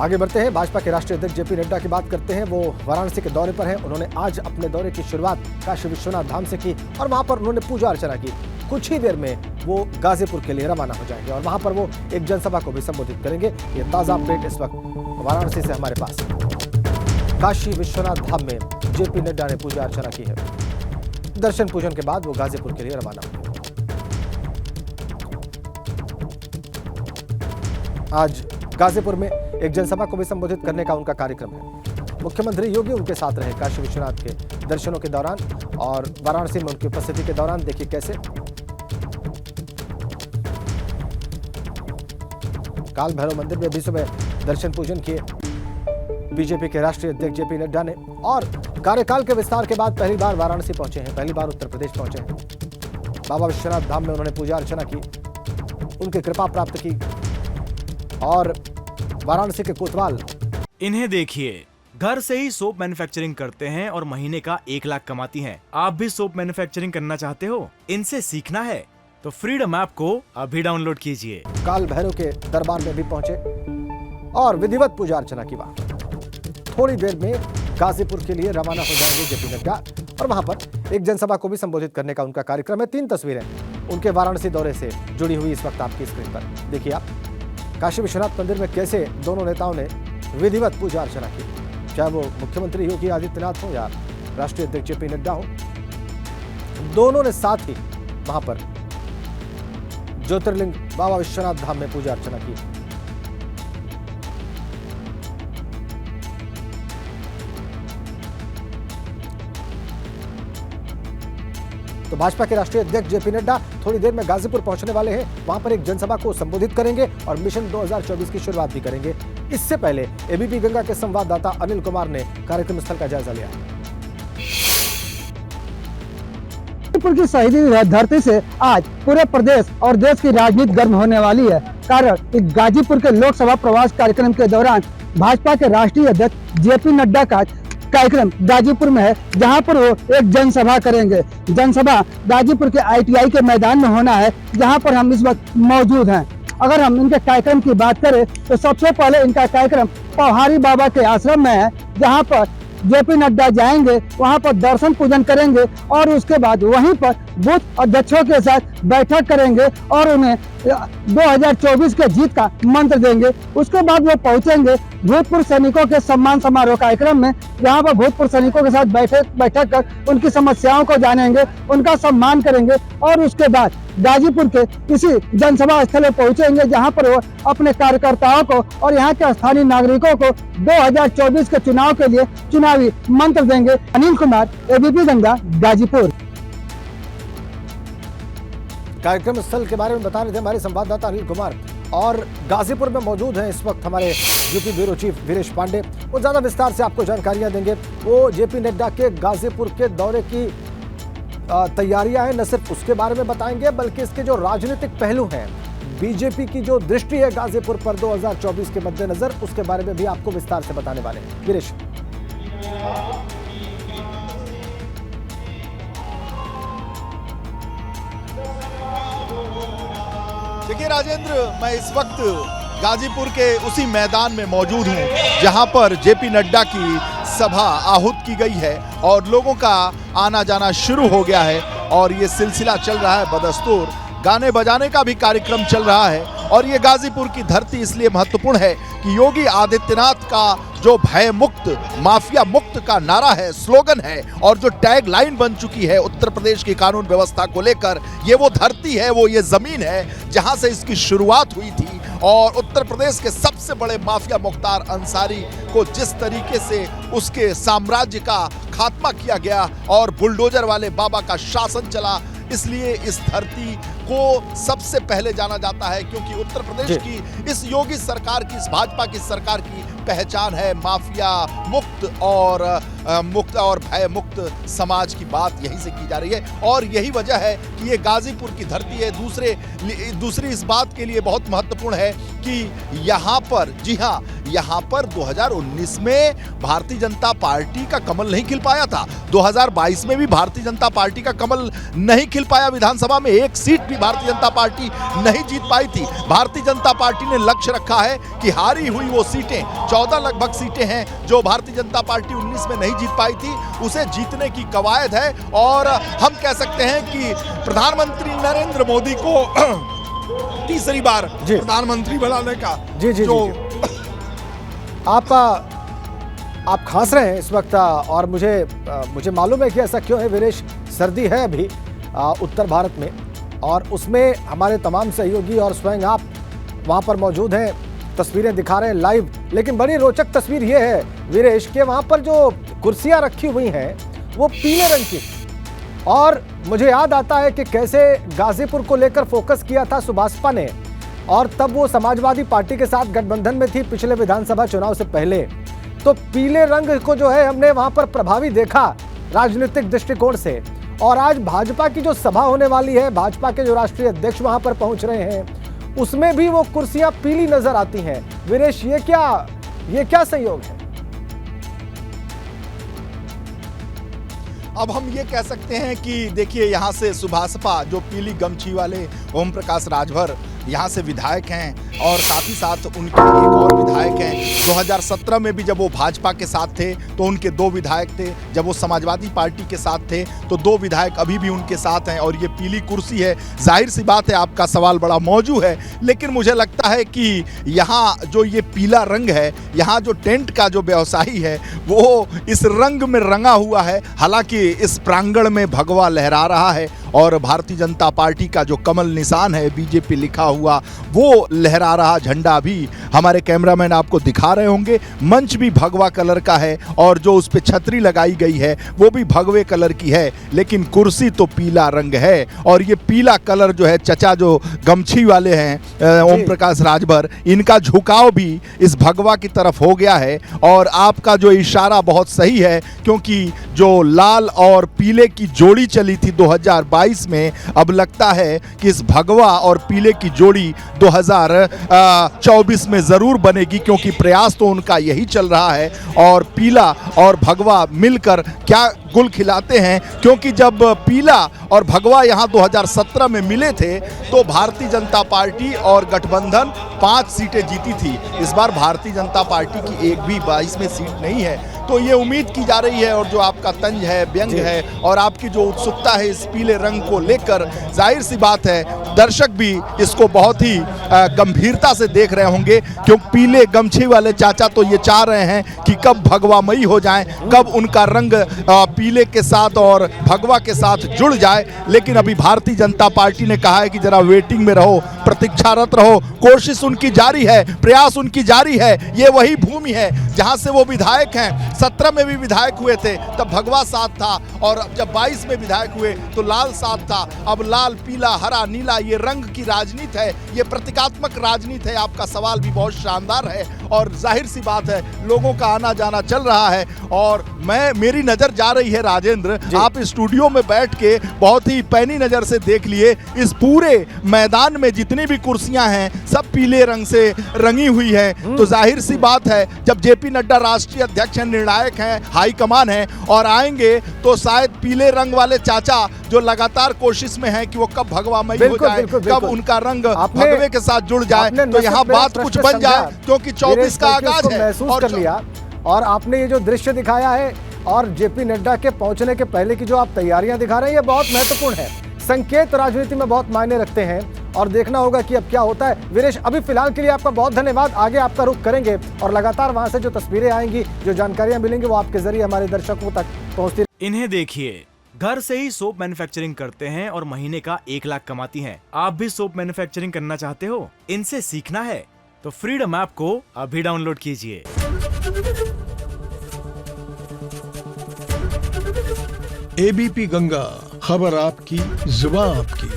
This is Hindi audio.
आगे बढ़ते हैं, भाजपा के राष्ट्रीय अध्यक्ष जेपी नड्डा की बात करते हैं। वो वाराणसी के दौरे पर हैं। उन्होंने आज अपने दौरे की शुरुआत काशी विश्वनाथ धाम से की और वहां पर उन्होंने पूजा अर्चना की। कुछ ही देर में वो गाजीपुर के लिए रवाना हो जाएंगे और वहां पर वो एक जनसभा को भी संबोधित करेंगे। ये ताजा अपडेट इस वक्त वाराणसी से हमारे पास। काशी विश्वनाथ धाम में जेपी नड्डा ने पूजा अर्चना की है। दर्शन पूजन के बाद वो गाजीपुर के लिए रवाना होंगे। आज गाजीपुर में एक जनसभा को भी संबोधित करने का उनका कार्यक्रम है। मुख्यमंत्री योगी उनके साथ रहे काशी विश्वनाथ के दर्शनों के दौरान और वाराणसी में उनकी उपस्थिति के दौरान देखिए कैसे काल भैरव मंदिर में भी सुबह दर्शन पूजन किए बीजेपी के राष्ट्रीय अध्यक्ष जेपी नड्डा ने। और कार्यकाल के विस्तार के बाद पहली बार वाराणसी पहुंचे हैं, पहली बार उत्तर प्रदेश पहुंचे हैं। बाबा विश्वनाथ धाम में उन्होंने पूजा अर्चना की, उनकी कृपा प्राप्त की और वाराणसी के कोतवाल। इन्हें देखिए, घर से ही सोप मैन्युफैक्चरिंग करते हैं और महीने का 1 लाख कमाती हैं। आप भी सोप मैन्युफैक्चरिंग करना चाहते हो? इनसे सीखना है तो फ्रीडम ऐप को अभी डाउनलोड कीजिए। काल भैरव के दरबार में भी पहुंचे और विधिवत पूजा अर्चना की बात। थोड़ी देर में गाजीपुर के लिए रवाना हो जाएंगे जेपी नड्डा और वहां पर एक जनसभा को भी संबोधित करने का उनका कार्यक्रम है। 3 तस्वीरें उनके वाराणसी दौरे से जुड़ी हुई इस वक्त आपकी स्क्रीन पर देखिए आप। काशी विश्वनाथ मंदिर में कैसे दोनों नेताओं ने विधिवत पूजा अर्चना की, चाहे वो मुख्यमंत्री योगी आदित्यनाथ हो या राष्ट्रीय अध्यक्ष जेपी नड्डा हो। दोनों ने साथ ही वहां पर ज्योतिर्लिंग बाबा विश्वनाथ धाम में पूजा अर्चना की। तो भाजपा के राष्ट्रीय अध्यक्ष जेपी नड्डा थोड़ी देर में गाजीपुर पहुंचने वाले हैं। वहां पर एक जनसभा को संबोधित करेंगे और मिशन 2024 की शुरुआत भी करेंगे। इससे पहले एबीपी गंगा के संवाददाता अनिल कुमार ने कार्यक्रम स्थल का जायजा लिया। गाजीपुर की शहीदी धरती से आज पूरे प्रदेश और देश की राजनीति गर्म होने वाली है। कारण गाजीपुर के लोकसभा प्रवास कार्यक्रम के दौरान भाजपा के राष्ट्रीय अध्यक्ष जेपी नड्डा का कार्यक्रम गाजीपुर में है, जहां पर वो एक जनसभा करेंगे। जनसभा गाजीपुर के आईटीआई के मैदान में होना है, जहां पर हम इस वक्त मौजूद हैं। अगर हम इनके कार्यक्रम की बात करें तो सबसे पहले इनका कार्यक्रम पौहारी बाबा के आश्रम में है, जहां पर जेपी नड्डा जाएंगे, वहां पर दर्शन पूजन करेंगे और उसके बाद वहीं पर बूथ अध्यक्षों के साथ बैठक करेंगे और उन्हें 2024 के जीत का मंत्र देंगे। उसके बाद वो पहुंचेंगे भूतपूर्व सैनिकों के सम्मान समारोह कार्यक्रम में, जहां पर भूतपूर्व सैनिकों के साथ बैठक कर उनकी समस्याओं को जानेंगे, उनका सम्मान करेंगे और उसके बाद गाजीपुर के इसी जनसभा स्थल में पहुंचेंगे, जहां पर वो अपने कार्यकर्ताओं को और यहाँ के स्थानीय नागरिकों को 2024 के चुनाव के लिए चुनावी मंत्र देंगे। अनिल कुमार, एबीपी गंगा, गाजीपुर। कार्यक्रम स्थल के बारे में बता रहे थे हमारे संवाददाता अनिल कुमार। और गाजीपुर में मौजूद हैं इस वक्त हमारे UP bureau chief Viresh Pandey. वो ज्यादा विस्तार से आपको जानकारियां देंगे। वो जेपी नड्डा के गाजीपुर के दौरे की तैयारियां हैं, न सिर्फ उसके बारे में बताएंगे बल्कि इसके जो राजनीतिक पहलू हैं, बीजेपी की जो दृष्टि है गाजीपुर पर 2024 के मद्देनजर, उसके बारे में भी आपको विस्तार से बताने वाले हैं। वीरेश। देखिए राजेंद्र, मैं इस वक्त गाजीपुर के उसी मैदान में मौजूद हूं जहां पर जेपी नड्डा की सभा आहूत की गई है और लोगों का आना जाना शुरू हो गया है और ये सिलसिला चल रहा है बदस्तूर। गाने बजाने का भी कार्यक्रम चल रहा है और ये गाजीपुर की धरती इसलिए महत्वपूर्ण है कि योगी आदित्यनाथ का जो भय मुक्त, माफिया मुक्त का नारा है, स्लोगन है और जो टैग लाइन बन चुकी है उत्तर प्रदेश की कानून व्यवस्था को लेकर, ये वो धरती है, वो ये जमीन है जहां से इसकी शुरुआत हुई थी। और उत्तर प्रदेश के सबसे बड़े माफिया मुख्तार अंसारी को जिस तरीके से उसके साम्राज्य का खात्मा किया गया और बुलडोजर वाले बाबा का शासन चला, इसलिए इस धरती को सबसे पहले जाना जाता है क्योंकि उत्तर प्रदेश की इस योगी सरकार की, इस भाजपा की सरकार की पहचान है माफिया मुक्त और भय मुक्त समाज की बात यहीं से की जा रही है और यही वजह है कि ये गाजीपुर की धरती है। दूसरी इस बात के लिए बहुत महत्वपूर्ण है कि यहाँ पर, जी हाँ, यहाँ पर 2019 में भारतीय जनता पार्टी का कमल नहीं खिल पाया था। 2022 में भी भारतीय जनता पार्टी का कमल नहीं खिल पाया। विधानसभा में एक सीट भी भारतीय जनता पार्टी नहीं जीत पाई थी। भारतीय जनता पार्टी ने लक्ष्य रखा है कि हारी हुई वो सीटें, 14 लगभग सीटें हैं जो भारतीय जनता पार्टी 19 में नहीं जीत पाई थी, उसे जीतने की कवायद है। और हम कह सकते हैं कि प्रधानमंत्री नरेंद्र मोदी को तीसरी बार जी। प्रधानमंत्री बनाने का जी जी जो जी, जी। आप खांस रहे हैं इस वक्त और मुझे मालूम है कि ऐसा क्यों है वीरेश। सर्दी है अभी उत्तर भारत में और उसमें हमारे तमाम सहयोगी और स्वयं आप वहां पर मौजूद हैं, तस्वीरें दिखा रहे हैं लाइव। लेकिन बड़ी रोचक तस्वीर ये है वीरेश कि वहां पर जो कुर्सियां रखी हुई हैं वो पीले रंग की, और मुझे याद आता है कि कैसे गाजीपुर को लेकर फोकस किया था सुभाषपा ने, और तब वो समाजवादी पार्टी के साथ गठबंधन में थी पिछले विधानसभा चुनाव से पहले। तो पीले रंग को जो है हमने वहां पर प्रभावी देखा राजनीतिक दृष्टिकोण से। और आज भाजपा की जो सभा होने वाली है, भाजपा के जो राष्ट्रीय अध्यक्ष वहां पर पहुंच रहे हैं, उसमें भी वो कुर्सियां पीली नजर आती हैं। वीरेश, ये क्या संयोग है? अब हम ये कह सकते हैं कि देखिए, यहाँ से सुभाषपा जो पीली गमछी वाले ओम प्रकाश राजभर यहाँ से विधायक हैं, और साथ ही साथ उनके एक और विधायक हैं। 2017 में भी जब वो भाजपा के साथ थे तो उनके 2 विधायक थे, जब वो समाजवादी पार्टी के साथ थे तो 2 विधायक अभी भी उनके साथ हैं। और ये पीली कुर्सी है, जाहिर सी बात है आपका सवाल बड़ा मौजू है, लेकिन मुझे लगता है कि यहाँ जो ये पीला रंग है, यहाँ जो टेंट का जो व्यवसायी है वो इस रंग में रंगा हुआ है। हालांकि इस प्रांगण में भगवा लहरा रहा है और भारतीय जनता पार्टी का जो कमल निशान है, बीजेपी लिखा हुआ, वो लहरा रहा झंडा भी हमारे कैमरामैन आपको दिखा रहे होंगे। मंच भी भगवा कलर का है और जो उस पे छतरी लगाई गई है वो भी भगवे कलर की है, लेकिन कुर्सी तो पीला रंग है। और ये पीला कलर जो है, चचा जो गमछी वाले हैं ओम प्रकाश राजभर, इनका झुकाव भी इस भगवा की तरफ हो गया है। और आपका जो इशारा बहुत सही है, क्योंकि जो लाल और पीले की जोड़ी चली थी 2022 में, अब लगता है कि इस भगवा और पीले की जोड़ी 2024 में जरूर बनेगी, क्योंकि प्रयास तो उनका यही चल रहा है। और पीला और भगवा मिलकर क्या गुल खिलाते हैं, क्योंकि जब पीला और भगवा यहाँ 2017 में मिले थे तो भारतीय जनता पार्टी और गठबंधन 5 सीटें जीती थी। इस बार भारतीय जनता पार्टी की एक भी 22 में सीट नहीं है। तो ये उम्मीद की जा रही है, और जो आपका तंज है, व्यंग है, और आपकी जो उत्सुकता है इस पीले रंग को लेकर, जाहिर सी बात है दर्शक भी इसको बहुत ही गंभीरता से देख रहे होंगे, क्योंकि पीले गमछी वाले चाचा तो ये चाह रहे हैं कि कब भगवामयी हो जाएं, कब उनका रंग पीले के साथ और भगवा के साथ जुड़ जाए। लेकिन अभी भारतीय जनता पार्टी ने कहा है कि जरा वेटिंग में रहो, प्रतीक्षारत रहो, कोशिश उनकी जारी है, प्रयास उनकी जारी है। ये वही भूमि है जहां से वो विधायक हैं। 17 में भी विधायक हुए थे तब भगवा साथ था, और जब 22 में विधायक हुए तो लाल साथ था। अब लाल, पीला, हरा, नीला, ये रंग की राजनीति है, ये प्रतीकात्मक राजनीति है। आपका सवाल भी बहुत शानदार है, और जाहिर सी बात है लोगों का आना जाना चल रहा है। और मेरी नजर जा रही है राजेंद्र, आप स्टूडियो में बैठ के बहुत ही पैनी नजर से देख लिए, इस पूरे मैदान में जितनी भी कुर्सियां हैं सब पीले रंग से रंगी हुई है। तो जाहिर सी बात है जब जेपी नड्डा राष्ट्रीय अध्यक्ष हैं, निर्णायक हैं, हाईकमान हैं, और आएंगे तो शायद पीले रंग वाले चाचा जो लगातार कोशिश में हैं कि वो कब भगवामयी हो जाए, कब उनका रंग भगवे के साथ जुड़ जाए, तो यहाँ बात कुछ बन जाए, क्योंकि 24 का आगाज है। महसूस कर लिया, और आपने ये जो दृश्य दिखाया है और जेपी नड्डा के पहुंचने के पहले की जो आप तैयारियां दिखा रहे हैं, ये बहुत महत्वपूर्ण है। संकेत राजनीति में बहुत मायने रखते हैं, और देखना होगा कि अब क्या होता है। वीरेश, अभी फिलहाल के लिए आपका बहुत धन्यवाद। आगे आपका रुख करेंगे और लगातार वहां से जो तस्वीरें आएंगी, जो जानकारियां मिलेंगी, वो आपके जरिए हमारे दर्शकों तक पहुंचती। इन्हें देखिए, घर से ही सोप मैन्युफैक्चरिंग करते हैं और महीने का 1 लाख कमाती हैं। आप भी सोप मैन्युफैक्चरिंग करना चाहते हो? इनसे सीखना है तो फ्रीडम ऐप को अभी डाउनलोड कीजिए। एबीपी गंगा, खबर आपकी, जुबान आपकी।